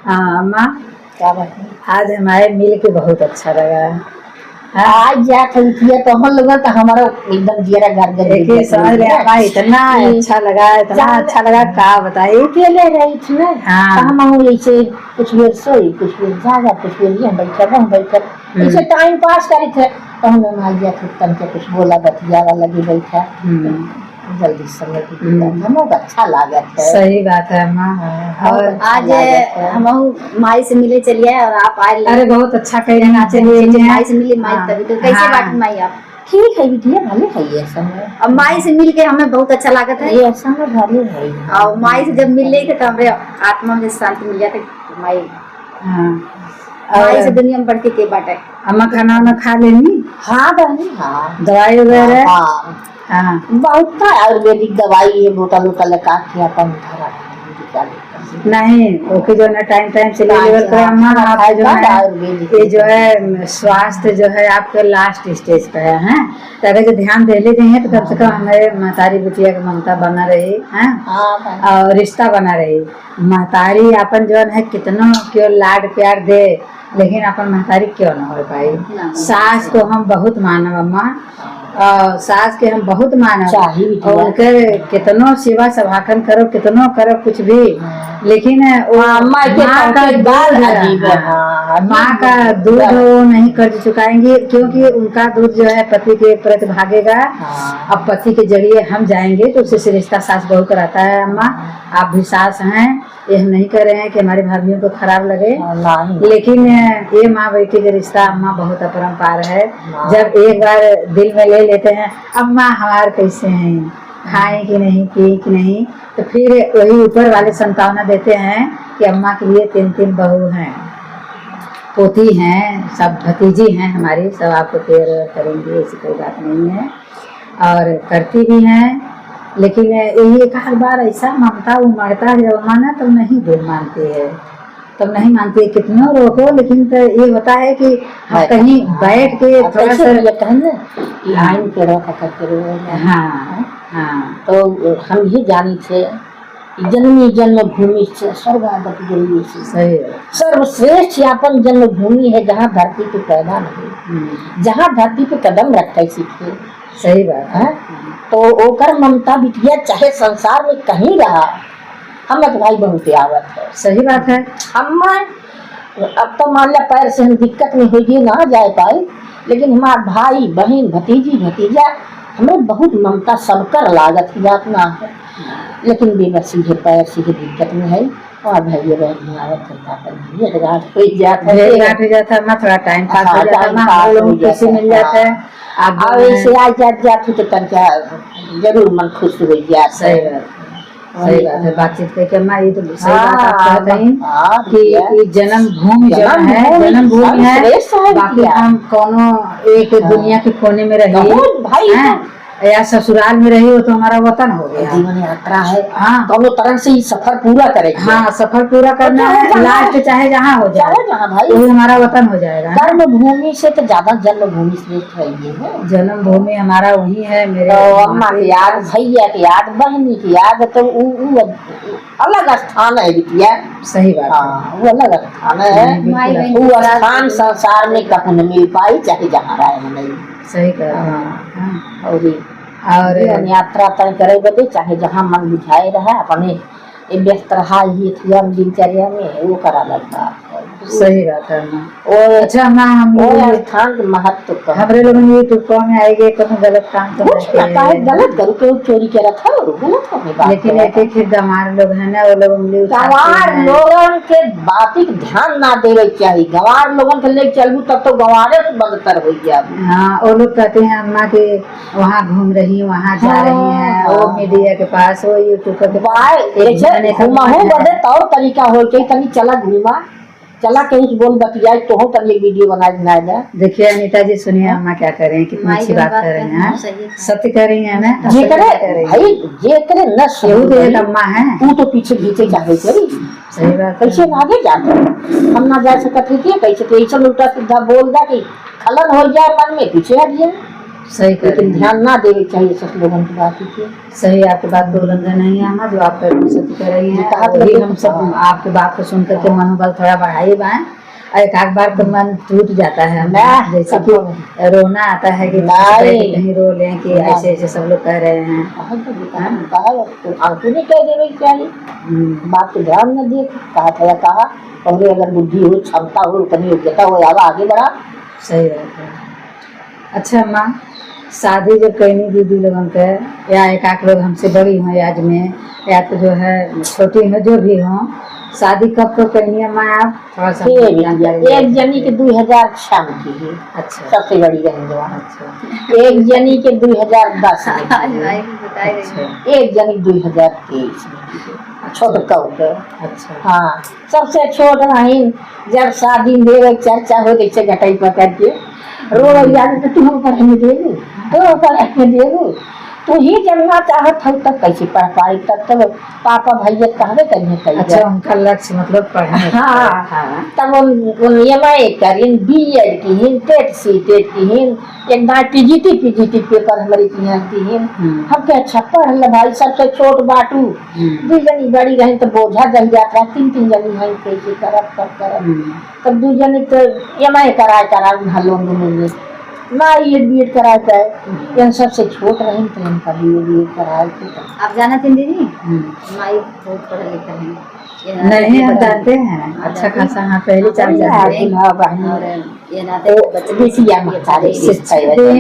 हाँ अम्मा, क्या बात है? आज हमारे मिल के बहुत अच्छा लगा। आज जा खरीदिया तो हम लोग का हमारा एकदम जियरा घर एक ही समझ ले अम्मा, इतना अच्छा लगा, इतना अच्छा लगा, क्या बताइए। अकेले रही थी ना, हाँ। हम ऐसे कुछ देर सोई, कुछ देर जागा, कुछ देर ये बैठा ऐसे टाइम पास करी थे। तो हम लोग आ गया तन के कुछ बोला बतियावा लगी बैठा, जल्दी समय हमको अच्छा लगा था। सही बात है अम्मा। और आज हम माई से मिले चलिए और आप आए। अरे बहुत अच्छा करेंगे, चलिए माई से मिले। माई तभी तो कैसे बात माई आप ठीक है बिटिया, भले है ये समय। अब माई से मिल के हमें बहुत अच्छा लगा था। ये समय भले है। और माई से जब मिल रहे थे तो हमारे आत्मा में शांति मिल जाती। माई माई से दुनिया में बढ़ के बात है। अम्मा खाना वाना खा लेनी? हाँ बहनी, हाँ दवाई वगैरह? हाँ बहुत आयुर्वेदिक दवाई है, बोतल वोतल काट के अपन नहीं ओके जो है टाइम टाइम से ले लेवल कर अम्मा। आप जो है ये जो है स्वास्थ्य जो है आपके लास्ट स्टेज पे है, तो अगर जो ध्यान दे लेते हैं तो कम से कम हमारे महतारी बिटिया की ममता बना रही है और रिश्ता बना रही। महतारी अपन जो है कितना क्यों लाड प्यार दे, लेकिन अपन महतारी क्यों ना हो पाई। सास को हम बहुत मानव अम्मा, सास के हम बहुत मानव, उनके कितनो सेवा सभाखन करो, कितनो करो कुछ भी, लेकिन माँ का दूध वो नहीं कर्ज चुकाएंगे, क्योंकि उनका दूध जो है पति के प्रति भागेगा। अब पति के जरिए हम जाएंगे तो उससे रिश्ता सास बहू कराता है। अम्मा आप भी सास हैं, ये हम नहीं कर रहे हैं कि हमारी भाभियों को खराब लगे, लेकिन ये माँ बेटी का रिश्ता अम्मा बहुत अपरंपार है। जब एक बार दिल में ले लेते हैं अम्मा हमारे कैसे हैं, खाएं कि नहीं, पिए कि नहीं, तो फिर वही ऊपर वाले संतावना देते हैं कि अम्मा के लिए 3-3 बहू हैं, पोती हैं, सब भतीजी हैं हमारी, सब आपको केयर करेंगे, ऐसी कोई बात नहीं है और करती भी हैं। लेकिन यही एक हर बार ऐसा ममता उमड़ता है जब माना तब नहीं दिल मानती है, तब नहीं मानती है, कितनों रोको, लेकिन तो ये होता है कि कहीं बैठ के थोड़ा सा लाइन पे हाँ हाँ, तो हम ही जानी थे जन्मी जन्मभूमि से स्वर्गागत गई से सर्वश्रेष्ठ यापन जन्मभूमि है, जहाँ धरती पे पैदा नहीं, जहाँ धरती पे कदम रखे सीखे। सही बात है। तो ओकर ममता बिटिया चाहे संसार में कहीं रहा, हम भाई बहुत आवत है। सही बात है। हम अब तो मान लिया पैर से हम दिक्कत में हो ना जा पाए, लेकिन हमारे भाई बहन भतीजी भतीजा हमें बहुत ममता सबकर लागत जात ना है, लेकिन बेबसी है पैर से दिक्कत में है। और भाई थोड़ा टाइम पास हो जाता, मिल जाता है। अब ऐसे आ जाती तो तनका जरूर मन खुश हो जाता। सही बात है। बातचीत करके अम्मा ये तो सही बात आप कहते हैं कि जन्मभूमि जो है जन्मभूमि है, बाकी हम कोनो एक दुनिया के कोने में रहे भाई या ससुराल में रही हो तो हमारा वतन हो गया। जीवन यात्रा है, हाँ दोनों तरह से ही सफर पूरा करेंगे। हाँ सफर पूरा करना है, लास्ट चाहे जहाँ हो जाए, जहाँ भाई वो हमारा वतन हो जाएगा। कर्मभूमि से तो ज्यादा जन्मभूमि श्रेष्ठ है ये है। जन्मभूमि हमारा वही है। मेरे अम्मा की याद, भैया की याद, बहनी की याद, तो अलग स्थान है बिटिया। सही बात। हाँ वो अलग स्थान है, वो स्थान संसार में कहीं न मिल पाई, चाहे जहाँ रहे नहीं। सही कहा। और यात्रा तय करे बदे चाहे जहाँ मन बुझाए रहा अपने व्यस्त रहा ये दिनचर्या में वो करा लगता है। सही बात है। और अच्छा हम स्थान के महत्व हमारे लोग यूट्यूब में आएंगे कभी गलत काम तो गलत करो, क्यों चोरी के रखा गलत करने बात। लेकिन एक गंवार लोग है ना, वो लोग गंवार लोगों के बाती ध्यान ना देवे चाहिए। गंवार लोगों के ले चलू तब तो गंवारे से बदतर हो गया। हाँ वो लोग कहते हैं अम्मा के वहाँ घूम रही, वहाँ जा रही है, वो मीडिया के पास, वो यूट्यूब के पास घुमाऊ बदे तौर तरीका हो चाहिए। तनी चला घूमा, चला कहीं बोल बतिया तो हो तनी वीडियो बना जाए। देखिए अनीता जी सुनिए अम्मा क्या कर रहे हैं, कितनी अच्छी बात कर रहे हैं, सत्य कर रही है ना। जे करे भाई जे करे न सही अम्मा है, तू तो पीछे पीछे जाए करी। सही बात। कैसे आगे जाते हम ना जा सकते थे, कैसे तो ऐसा उल्टा सीधा बोल दा कि खलन हो जाए मन में, पीछे हट जाए। सही कर लेकिन रही हैं। ध्यान ना देवे चाहिए सब लोगों की बात की। सही, आपकी बात को उल्लंघन नहीं है अम्मा, जो आप सत्य कह रही हैं। कहा वही तो हम सब आपकी बात को सुन करके मनोबल थोड़ा बढ़ाई बाएं। एक आध बार तो मन टूट जाता है हमारा, जैसे कि रोना आता है कि कहीं रो लें कि ऐसे ऐसे सब लोग कह रहे हैं। नहीं कह देवे चाहिए, बात को ध्यान न दिए, कहा था कहा पहले अगर बुद्धि हो, क्षमता हो, उतनी योग्यता हो, आगे बढ़ा। सही बात है। अच्छा अम्मा, शादी जब करनी दीदी लोगों के, या एक आध लोग हमसे बड़ी हों याद में, या तो जो है छोटी हो, जो भी हों, शादी कब कब करनी है अम्मा आप थोड़ा सा जानकारी? एक जनी के 2006 में की है। अच्छा, सबसे बड़ी रहेंगे। अच्छा, एक जनी के 2010 में की है। एक जनी 2023 में की है, छोट कौ के। अच्छा, हाँ, सबसे छोट रही जब शादी में चर्चा हो जैसे घटाई पकड़ के रो याद तो तुम पढ़ने देगी, तो पढ़ने देगी, तू ही जन्मा चाहत हो तब कैसे पढ़ पाई, तब पापा भैया कहवे करिए। अच्छा, उनका लक्ष्य मतलब पढ़ने। हाँ, तब MA करीन, BEd की हिन, टेट की हिन, एक बार PGT पेपर हमारी की हिन। हम क्या अच्छा पढ़ ले भाई, सबसे छोट बाटू दू जनी बड़ी रही तो बोझा जल जाता, तीन जनी है कैसे करब तब दू जनी तो MA करा लोन में ना BEd कराए पाए, इन सबसे छोट रही तो इनका BEd कराए थे। आप जाना थी दीदी, माई बहुत पढ़े लिखे हैं। नहीं हम जानते हैं अच्छा खासा। हाँ, पहले चार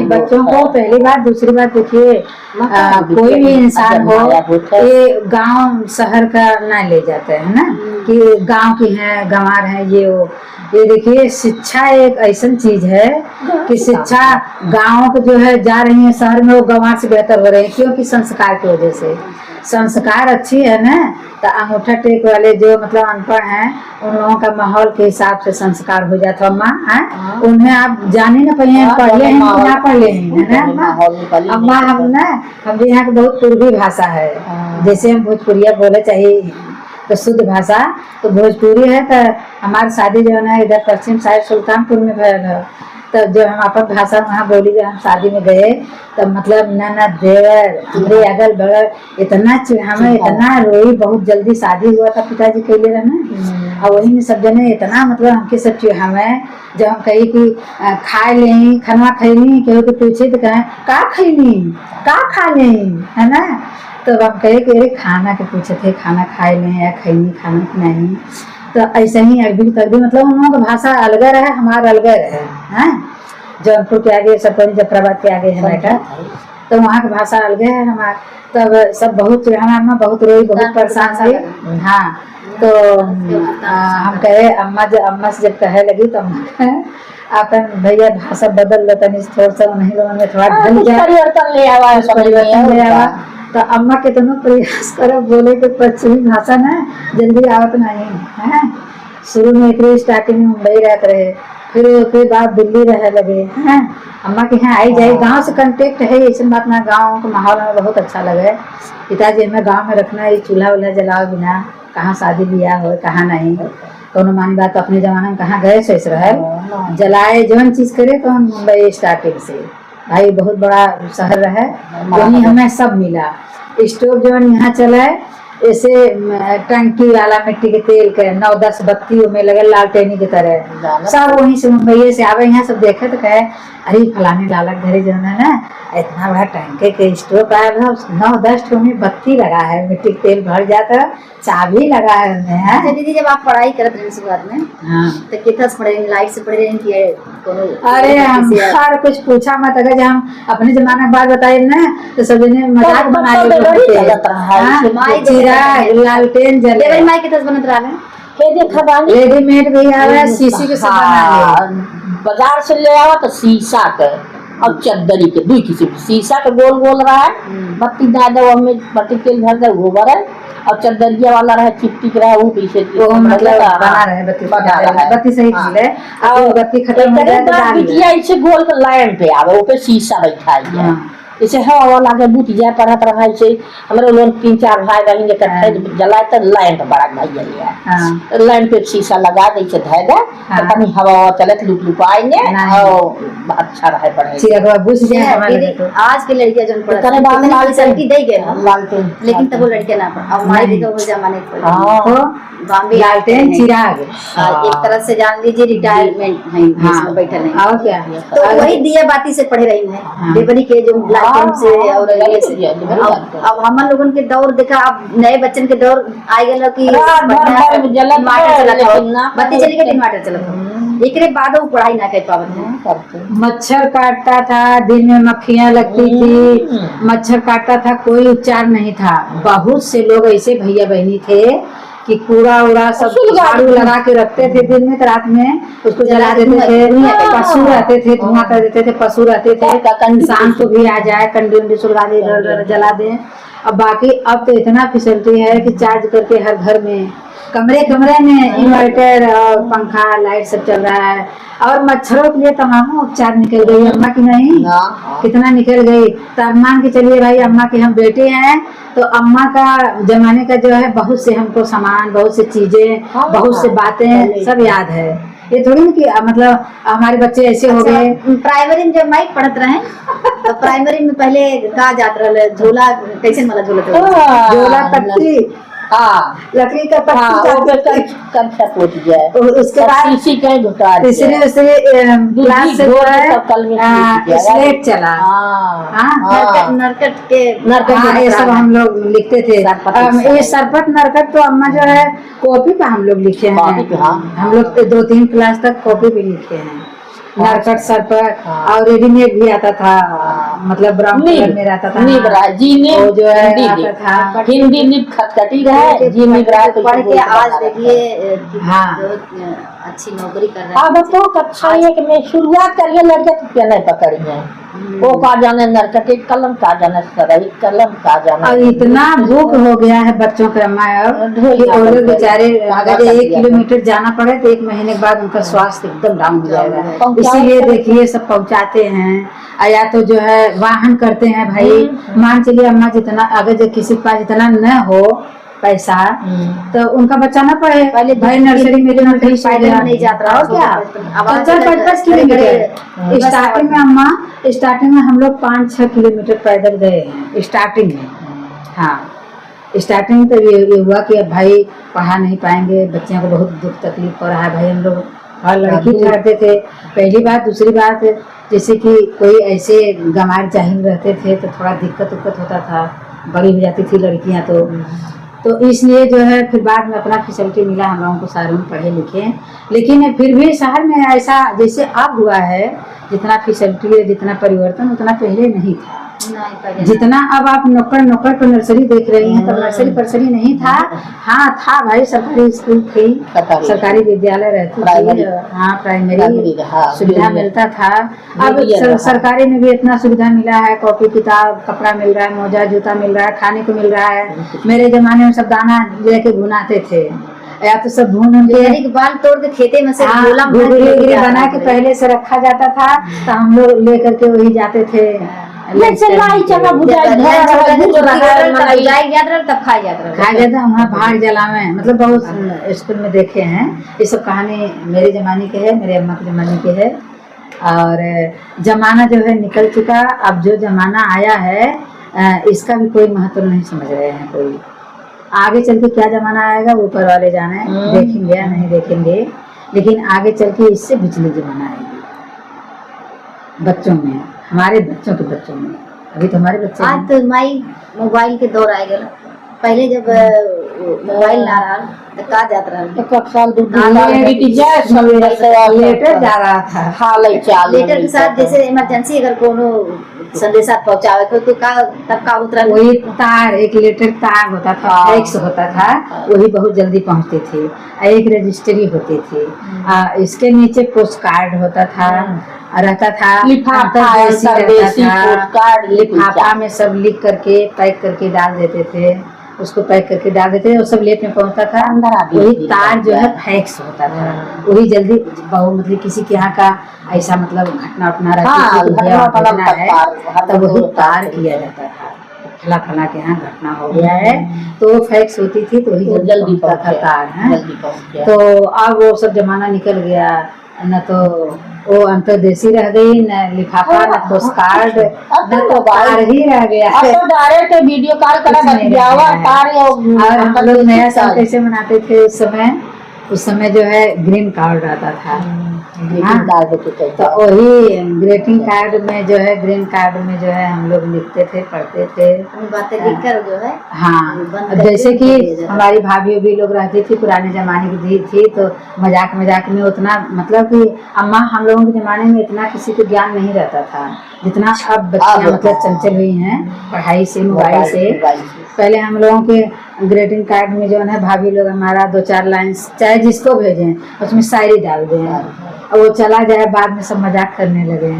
बच्चों को पहली बात। दूसरी बात देखिए, कोई भी इंसान हो, ये गांव शहर का ना ले जाते हैं ना, कि गांव की है, गंवार है, ये देखिए शिक्षा एक ऐसा चीज है कि शिक्षा गाँव के जो है जा रही है शहर में, वो गंवार से बेहतर हो रहे हैं, क्योंकि संस्कार की वजह से। संस्कार अच्छी है ना, तो अंगूठा टेक वाले जो मतलब अनपढ़ हैं, उन लोगों का माहौल के हिसाब से संस्कार हो जाता है अम्मा। है उन्हें आप जाने ना पाए, पढ़ले हैं ना पढ़ले हैं, है ना अम्मा। हम यहाँ की बहुत पूर्वी भाषा है, जैसे हम भोजपुरिया बोले चाहिए तो शुद्ध भाषा तो भोजपुरी है। तो हमारी शादी जो है ना इधर पश्चिम साइड सुल्तानपुर में भयल है, तो जो हम अपन भाषा वहाँ बोली, जो हम शादी में गए तो मतलब ननद देवर हमरे अगल बगल इतना हमें इतना रोई, बहुत जल्दी शादी हुआ था पिताजी के लिए रहना, और वही में सब जने इतना मतलब हमके सब हमें जब हम कही कि खा लें खनवा खैली, केहू के पूछे तो कहें का खैली का खा लें, है ना। तो हम कहे कि अरे खाना के पूछे थे, खाना खाए लें या खैनी खाना कि नहीं। तो ऐसे ही अगबी तगबी मतलब उन लोगों का भाषा अलग है, हमारा अलग है। जौनपुर के आगे सब जफराबाद के आगे है बेटा, तो वहाँ की भाषा अलग है हमारा। तब सब बहुत हमारा बहुत रोई, बहुत परेशान हुई। हाँ, तो हम कहे अम्मा से जब कहे लगी तो अम्मा अपन भैया भाषा बदल लो तनी थोड़ा सा, उन्हीं लोगों में थोड़ा ढल जाए, परिवर्तन ले आवा। तो अम्मा कितना प्रयास करो बोले कि पश्चिमी भाषा ना जल्दी आवत नहीं है। शुरू में एक स्टार्टिंग में मुंबई रहते रहे, फिर उसके बाद दिल्ली रह लगे हैं। अम्मा के यहाँ आई जाए, गांव से कांटेक्ट है, ऐसी बात ना। गांव के माहौल में बहुत अच्छा लगे। पिताजी हमें गांव में रखना, ये चूल्हा वूल्हा जलाओ बिना, कहाँ शादी ब्याह हो कहाँ नहीं कोनो मानी बात। अपने जमाने में कहाँ गए से रहे, जलाए जौन चीज करे तो हम मुंबई स्टार्टिंग से भाई बहुत बड़ा शहर रहे, वहीं हमें सब मिला। स्टोव जो यहाँ चला है ऐसे टंकी वाला मिट्टी के तेल के 9-10 बत्ती में लगे लालटेनी की तरह, सब वहीं से मुंबई से आवे। यहाँ सब देखे तो कहे अरे फलाने लाला घरे जो है ना इतना बड़ा टंके के स्टोव आया था, 9-10 में बत्ती लगा है, मिट्टी के तेल भर जाता, चाबी लगा है उन्हें। अच्छा दीदी, जब आप पढ़ाई करते रहे शुरुआत में, हाँ, तो कितना से पढ़े, लाइट से पढ़े रहे कि अरे हम हर कुछ पूछा मत। अगर जब हम अपने जमाने के बाद बताए ना तो सब ने मजाक बना लालटेन जले, माई के तस बनत रहा रेडीमेड भी आवे, शीशी के सब बाजार से ले आवा तो शीशा के और चद्दरी के दू किस्म, शीशा के गोल गोल रहा है, बत्ती डाल दो हमें, बत्ती तेल भर दो गोबर है, और चद्दरिया वाला रहे चिपटिक रहा वो पीछे वो मतलब बना रहे बत्ती सही चीज है। अब बत्ती खत्म हो जाए तो बिटिया ऐसे गोल के लाइन पे आवे, वो पे शीशा बैठा है। इसे हवा लागे बुत जाए पढ़त रहा से हमरे लोग 3-4 भाई बहन इकट्ठे जलाए त लाइन तो बड़ा भाई जलिया हाँ लाइन पे शीशा लगा दे से धै दे हाँ। तनी हवा चलत लुक लुक आएंगे नहीं। और अच्छा रहे पढ़े चिरकवा बुझ जाए हमारे दीदी, तो आज के लड़कियां जो पढ़त तने बाद कितनी लाल फैसिलिटी दे गए ना, लालटेन लेकिन तब वो लड़कियां ना पढ़। अब हमारे नहीं। देखो वो जमाने के हाँ तो बॉम्बे लालटेन चिराग एक तरह से जान लीजिए रिटायरमेंट है इसमें बैठल है। और क्या तो वही दिया बाती से पढ़े रही है हाँ। बेबनी के जो लालटेन से हाँ, और ये से। अब हम लोगन के दौर देखा, अब नए बच्चन के दौर आ गए कि रात भर बढ़िया बल्ब जलत टमाटर है, चलत लेकिन ना हो, बत्ती चली गई टमाटर चलत हो, एकरे बाद वो पढ़ाई ना कर पावत है। करते मच्छर काटता था, दिन में मक्खियां लगती थी, मच्छर काटता था, कोई उपचार नहीं था। बहुत से लोग ऐसे भैया बहनी थे कि कूड़ा उड़ा सब झाड़ू लगा के रखते थे, दिन में तो रात में उसको जला देते थे। पशु रहते थे धुआं कर देते थे, पशु रहते थे शाम को भी आ जाए कंडी उंडी सुलगा दे इधर जला दे। अब बाकी अब तो इतना फैसिलिटी है कि चार्ज करके हर घर में कमरे कमरे में इन्वर्टर और पंखा लाइट सब चल रहा है। और मच्छरों के लिए तमाम उपचार निकल गई अम्मा की नहीं कितना निकल गई। तब मान के चलिए भाई अम्मा के हम बेटे हैं तो अम्मा का जमाने का जो है बहुत से हमको सामान, बहुत से चीजें, बहुत से बातें सब याद है। ये थोड़ी ना कि मतलब हमारे बच्चे ऐसे हो गए। प्राइमरी में जब माइक पढ़त रहे तो प्राइमरी में पहले कहा जात रहा झोला कैसे वाला झोला झोला पट्टी लकड़ी का पट्टी उसके बाद तीसरी क्लास से स्लेट चला। नरकट के ये सब हम लोग लिखते थे। ये सरपट नरकट तो अम्मा जो है कॉपी पे हम लोग लिखे हैं। हम लोग 2-3 क्लास तक कॉपी पे लिखे हैं नरकट सरपट। और रेडीमेड भी आता था, मतलब ब्राउन कलर में रहता था वो जो है आता था। हिंदी लिप खटखटी रहे जी पढ़ के आज देखिए अच्छी नौकरी कर रहे हैं। अब तो कक्षा 1 में शुरुआत करिए लड़के तो क्या नहीं पकड़ी है वो का जाने नरकट कलम का जाने सरई कलम का जाने। और इतना भूख हो गया है बच्चों के अम्मा अब कि वो लोग बेचारे अगर 1 किलोमीटर जाना पड़े तो 1 महीने के बाद उनका स्वास्थ्य एकदम डाउन हो जाएगा। इसीलिए देखिए सब पहुंचाते हैं या तो जो है वाहन करते हैं भाई। मान चलिए अम्मा जितना अगर जो किसी के पास इतना न हो पैसा तो उनका बच्चा ना पढ़े। पहले भाई नर्सरी में नहीं जाता और क्या 50-55 किलोमीटर। स्टार्टिंग में अम्मा स्टार्टिंग में हम लोग 5-6 किलोमीटर पैदल गए हैं स्टार्टिंग में। हाँ स्टार्टिंग में तो ये हुआ कि अब भाई पढ़ा नहीं पाएंगे, बच्चों को बहुत दुख तकलीफ हो रहा है। भाई हम लोग हर लड़की ठहरते थे पहली बात। दूसरी बात जैसे कि कोई ऐसे गंवार जाहिल रहते थे तो थोड़ा दिक्कत होता था, बड़ी हो जाती थी लड़कियां तो इसलिए जो है फिर बाद में अपना फैसिलिटी मिला हम लोगों को शहरों में पढ़े लिखे। लेकिन फिर भी शहर में ऐसा जैसे अब हुआ है जितना फैसिलिटी है जितना परिवर्तन उतना पहले नहीं था। जितना अब आप नुक्कड़ पर नर्सरी देख रही हैं तब नर्सरी परसरी नहीं था। हाँ था भाई सरकारी स्कूल थी, सरकारी विद्यालय रहती थी। हाँ प्राइमरी सुविधा मिलता था। अब सरकारी में भी इतना सुविधा मिला है, कॉपी किताब कपड़ा मिल रहा है, मोजा जूता मिल रहा है, खाने को मिल रहा है। मेरे जमाने में सब दाना लेके भुनाते थे या तो सब भून के बाल तोड़ के खेते में से बना के पहले से रखा जाता था तो हम लोग लेकर के वही जाते थे। वहाँ भाग जलावे मतलब बहुत स्कूल में देखे हैं। ये सब कहानी मेरे जमाने के है, मेरे अम्मा के जमाने के है। और जमाना जो है निकल चुका, अब जो जमाना आया है इसका भी कोई महत्व नहीं समझ रहे हैं कोई। आगे चल के क्या जमाना आएगा वो ऊपर वाले जाने, देखेंगे या नहीं देखेंगे। लेकिन आगे चल के इससे बिजली जमाना आएगी बच्चों में, हमारे बच्चों के बच्चों में। अभी तो हमारे बच्चे आज तो माई मोबाइल के दौर आ गया। पहले जब मोबाइल ना रहा तो कहा जाता रहा लेटर जा रहा था लेटर के साथ। जैसे इमरजेंसी अगर कोनो संदेशा पहुंचावे तो तब का उतरा वही तार, एक लेटर तार होता था, फैक्स होता था, वही बहुत जल्दी पहुंचते थे। एक रजिस्ट्री होती थी, इसके नीचे पोस्ट कार्ड होता था रहता था, लिफाफा में सब लिख करके पैक करके डाल देते थे। उसको पैक करके डाल देते थे, वो सब लेट में पहुंचता था। अंदर आ गई वही तार जो है फैक्स होता था, वही जल्दी बहु मतलब किसी के यहाँ का ऐसा मतलब घटना उठना हाँ, रहती घटना भेजना है तार, तब वही तार किया जाता था। फला फला के यहाँ घटना हो गया है तो वो फैक्स होती थी तो वही जल्दी पहुंचता था तार है। जल्दी पहुंच गया। तो अब वो सब जमाना निकल गया, न तो वो अंतरदेशी रह गई, न लिफाफा, न पोस्ट कार्ड, न तो तार ही रह गया अब है। तो डायरेक्ट वीडियो कॉल करा बतियावा तार और हम लोग नया साल कैसे मनाते थे उस समय जो है ग्रीन कार्ड आता था। हाँ, तो वही ग्रीटिंग कार्ड में जो है ग्रीन कार्ड में जो है हम लोग लिखते थे, पढ़ते थे बातें लिखकर जो है। हाँ, जैसे कि हमारी भाभी भी लोग रहती थी, पुराने जमाने की दी थी, तो मजाक मजाक में उतना मतलब कि अम्मा हम लोगों के जमाने में इतना किसी को ज्ञान नहीं रहता था जितना अब बच्चियां मतलब चंचल हुई हैं पढ़ाई से, मोबाइल से। पहले हम लोगों के ग्रीटिंग कार्ड में जो है भाभी लोग हमारा 2-4 लाइन चाहे जिसको भेजें उसमें शायरी डाल दें और वो चला जाए, बाद में सब मजाक करने लगे,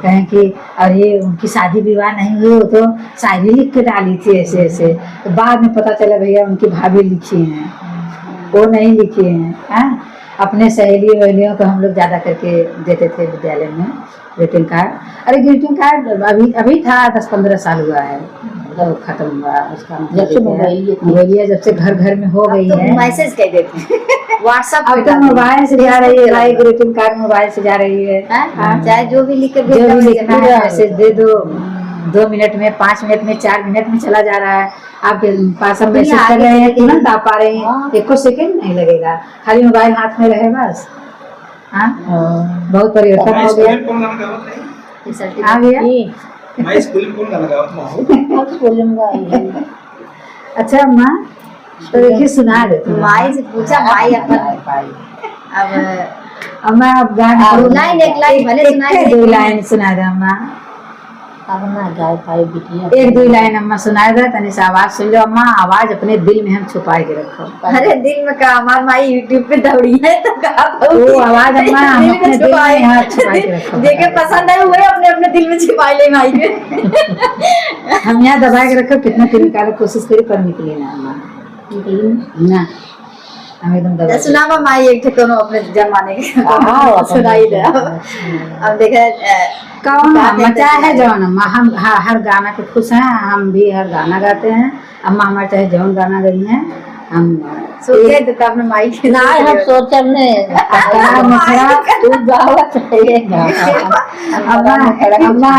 कहें कि अरे उनकी शादी विवाह नहीं हुई, वो तो शायरी लिख के डाली थी ऐसे ऐसे। तो बाद में पता चला भैया उनकी भाभी लिखी हैं, वो नहीं लिखी हैं। हाँ, अपने सहेली वहेलियों को हम लोग ज़्यादा करके देते थे विद्यालय में ग्रीटिंग कार्ड। अरे ग्रीटिंग कार्ड अभी था 10-15 साल हुआ है तो खत्म हुआ उसका मतलब मोबाइल जब से घर घर में हो गई है। मैसेज कह देते व्हाट्सएप अब तो मोबाइल से जा रही है भाई, ग्रीटिंग कार्ड मोबाइल से जा रही है। चाहे जो भी लिख जो भी लिखना है मैसेज दे दो, 2 मिनट में, 5 मिनट में, 4 मिनट में चला जा रहा है। आपके पास हम मैसेज कर रहे हैं, तुरंत आ पा रहे हैं, 1 सेकंड नहीं लगेगा, खाली मोबाइल हाथ में रहे बस। हाँ, बहुत परिवर्तन हो गया, आ गया। अच्छा अम्मा, तो देखिए सुना देती हूँ। माई से पूछा, माई अपन अब अम्मा अब गाना लाइन एक लाइन भले सुनाई, 2 लाइन सुना दे अम्मा, अब ना गा पाई बिटिया। 1-2 लाइन अम्मा सुनाए दे, तनी से आवाज सुन लो अम्मा, आवाज अपने दिल में हम छुपाए के रखो। अरे दिल में का हमार माई यूट्यूब पे दौड़ी है तो कहा वो आवाज अम्मा हम अपने दिल में यहाँ छुपाए के रखो। देखे पसंद है वो अपने अपने दिल में छिपा ले माई के। हम यहाँ दबा के रखो, कितना दिन निकाले कोशिश करी पर निकली ना अम्मा, निकली ना, हम एकदम दबा के। सुनावा माई एक ठे कोनो अपने जमाने के सुनाई दे। अब देखे कौन मचा है जौन अम्मा, हम हर गाना पे खुश हैं, हम भी हर गाना गाते हैं। अम्मा हमारे चाहे जौन गाना गई हैं हम सोचे तो अपने माई के ना हम सोचब ने मखरा तू गावा चाहिए अम्मा अम्मा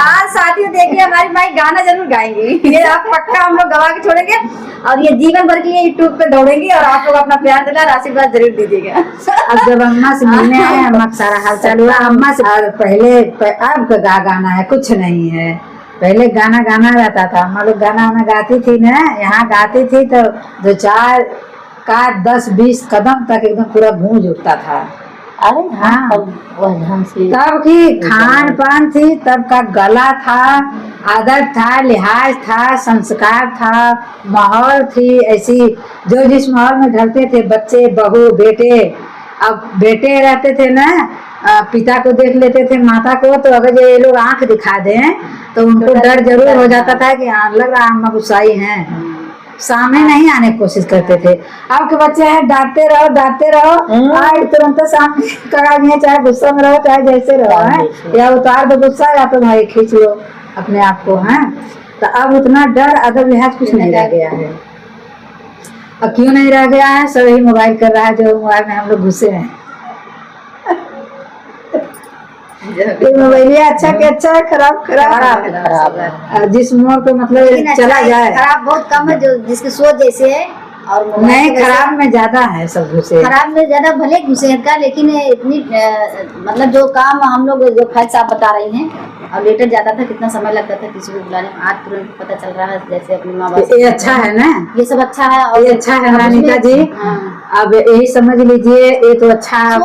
आज साथियों देखिए हमारी माई गाना जरूर गाएंगी, ये आप पक्का हम लोग गवा के छोड़ेंगे और ये जीवन भर के लिए यूट्यूब पे दौड़ेंगी और आप लोग अपना प्यार दिला और आशीर्वाद जरूर दीजिएगा। अब जब अम्मा से मिलने आए, अम्मा का सारा हाल चाल हुआ अम्मा से। और पहले अब का गाना है कुछ नहीं है, पहले गाना गाना रहता था, अम्मा लोग गाना वाना गाती थी ना, यहाँ गाती थी तो 2-4 का 10-20 कदम तक एकदम पूरा गूंज उठता था। अरे हाँ, तब की खान पान थी, तब का गला था, आदत था, लिहाज था, संस्कार था, माहौल थी ऐसी, जो जिस माहौल में ढलते थे बच्चे बहू बेटे। अब बेटे रहते थे ना, पिता को देख लेते थे माता को, तो अगर ये लोग आंख दिखा दें तो उनको डर जरूर हो जाता था कि लग रहा अम्मा गुस्साई हैं, सामने नहीं आने की कोशिश करते थे। अब के बच्चे हैं डांटते रहो आज तुरंत सामने करा दिए, चाहे गुस्सा में रहो चाहे जैसे रहो है, या उतार दो गुस्सा या तो भाई खींच लो अपने आप को है। तो अब उतना डर अदब लिहाज कुछ नहीं रह गया है। अब क्यों नहीं रह गया है, सब यही मोबाइल कर रहा है, जो मोबाइल में हम लोग घुसे हैं। मोबाइल अच्छा के अच्छा है, खराब जिस मोड़ पे मतलब चला जाए। खराब बहुत कम है, जो जिसकी सोच जैसे है, और नहीं खराब में ज्यादा है सब घुसे। खराब में ज्यादा भले घुसे का, लेकिन इतनी मतलब जो काम हम लोग जो खर्च आप बता रही हैं, और लेटर जाता था कितना समय लगता था किसी को बुलाने में, आज तुरंत पता चल रहा है जैसे अपनी माँ बाप। ये अच्छा है ना, ये सब अच्छा है और ये अच्छा है रानिका जी। अब यही समझ लीजिए, ये तो अच्छा